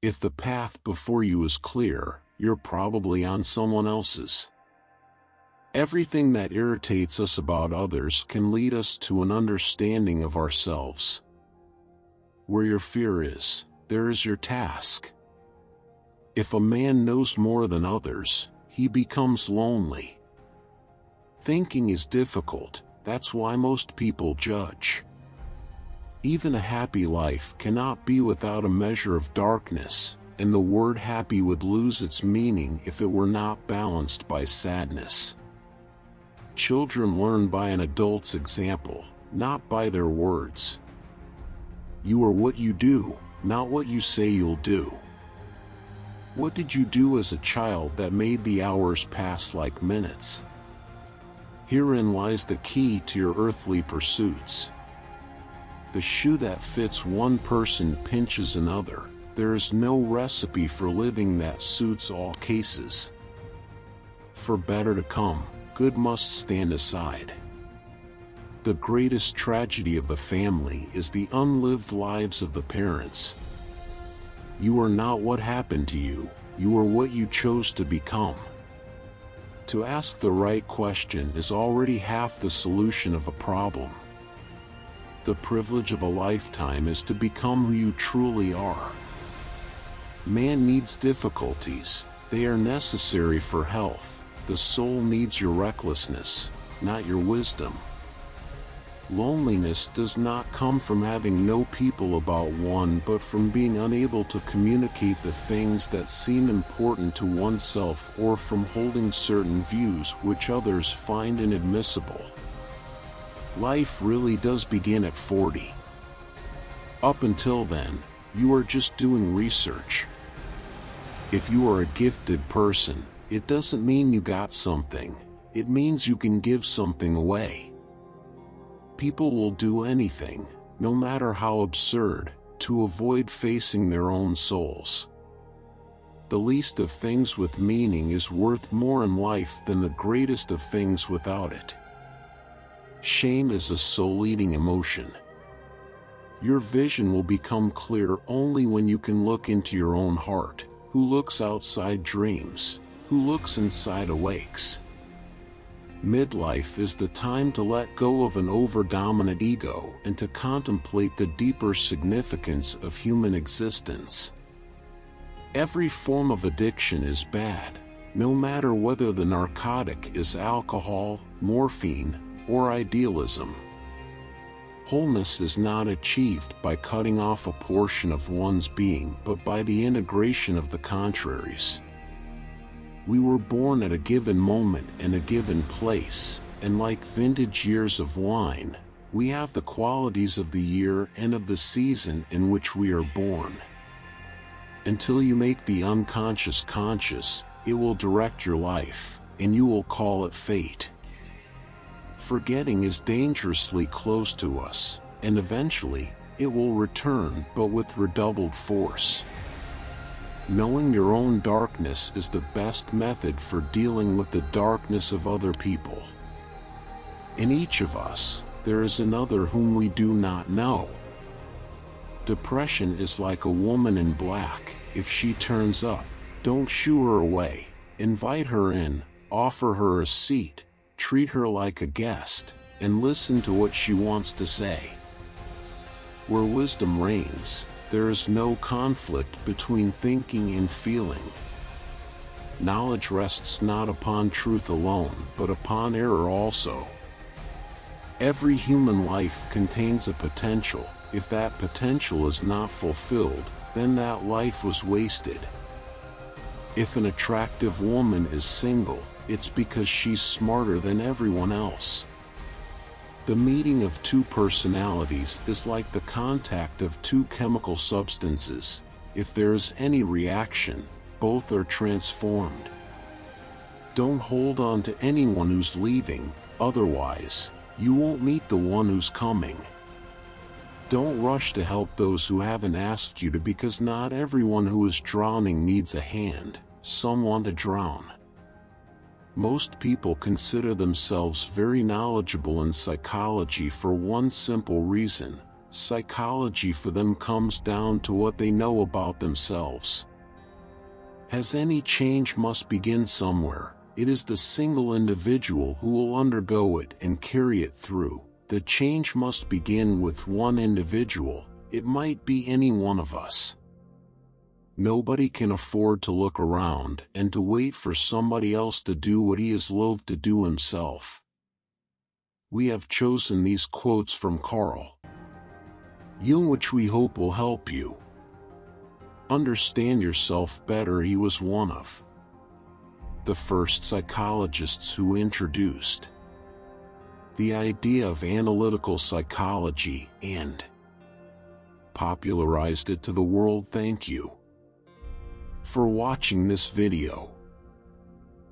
If the path before you is clear, you're probably on someone else's. Everything that irritates us about others can lead us to an understanding of ourselves. Where your fear is, there is your task. If a man knows more than others, he becomes lonely. Thinking is difficult, that's why most people judge. Even a happy life cannot be without a measure of darkness, and the word happy would lose its meaning if it were not balanced by sadness. Children learn by an adult's example, not by their words. You are what you do, not what you say you'll do. What did you do as a child that made the hours pass like minutes? Herein lies the key to your earthly pursuits. The shoe that fits one person pinches another. There is no recipe for living that suits all cases. For better to come, good must stand aside. The greatest tragedy of a family is the unlived lives of the parents. You are not what happened to you, you are what you chose to become. To ask the right question is already half the solution of a problem. The privilege of a lifetime is to become who you truly are. Man needs difficulties, they are necessary for health. The soul needs your recklessness, not your wisdom. Loneliness does not come from having no people about one but from being unable to communicate the things that seem important to oneself or from holding certain views which others find inadmissible. Life really does begin at 40. Up until then, you are just doing research. If you are a gifted person, it doesn't mean you got something, it means you can give something away. People will do anything, no matter how absurd, to avoid facing their own souls. The least of things with meaning is worth more in life than the greatest of things without it. Shame is a soul-eating emotion. Your vision will become clear only when you can look into your own heart. Who looks outside dreams? Who looks inside awakes? Midlife is the time to let go of an over-dominant ego and to contemplate the deeper significance of human existence. Every form of addiction is bad, no matter whether the narcotic is alcohol, morphine, or idealism. Wholeness is not achieved by cutting off a portion of one's being but by the integration of the contraries. We were born at a given moment in a given place, and like vintage years of wine, we have the qualities of the year and of the season in which we are born. Until you make the unconscious conscious, it will direct your life, and you will call it fate. Forgetting is dangerously close to us, and eventually, it will return but with redoubled force. Knowing your own darkness is the best method for dealing with the darkness of other people. In each of us, there is another whom we do not know. Depression is like a woman in black. If she turns up, don't shoo her away, invite her in, offer her a seat, treat her like a guest, and listen to what she wants to say. Where wisdom reigns, there is no conflict between thinking and feeling. Knowledge rests not upon truth alone, but upon error also. Every human life contains a potential. If that potential is not fulfilled, then that life was wasted. If an attractive woman is single, it's because she's smarter than everyone else. The meeting of two personalities is like the contact of two chemical substances. If there is any reaction, both are transformed. Don't hold on to anyone who's leaving, otherwise, you won't meet the one who's coming. Don't rush to help those who haven't asked you to, because not everyone who is drowning needs a hand, someone to drown. Most people consider themselves very knowledgeable in psychology for one simple reason: Psychology for them comes down to what they know about themselves. As any change must begin somewhere, it is the single individual who will undergo it and carry it through. The change must begin with one individual. It might be any one of us. Nobody can afford to look around and to wait for somebody else to do what he is loath to do himself. We have chosen these quotes from Carl Jung, which we hope will help you understand yourself better. He was one of the first psychologists who introduced the idea of analytical psychology and popularized it to the world. Thank you for watching this video.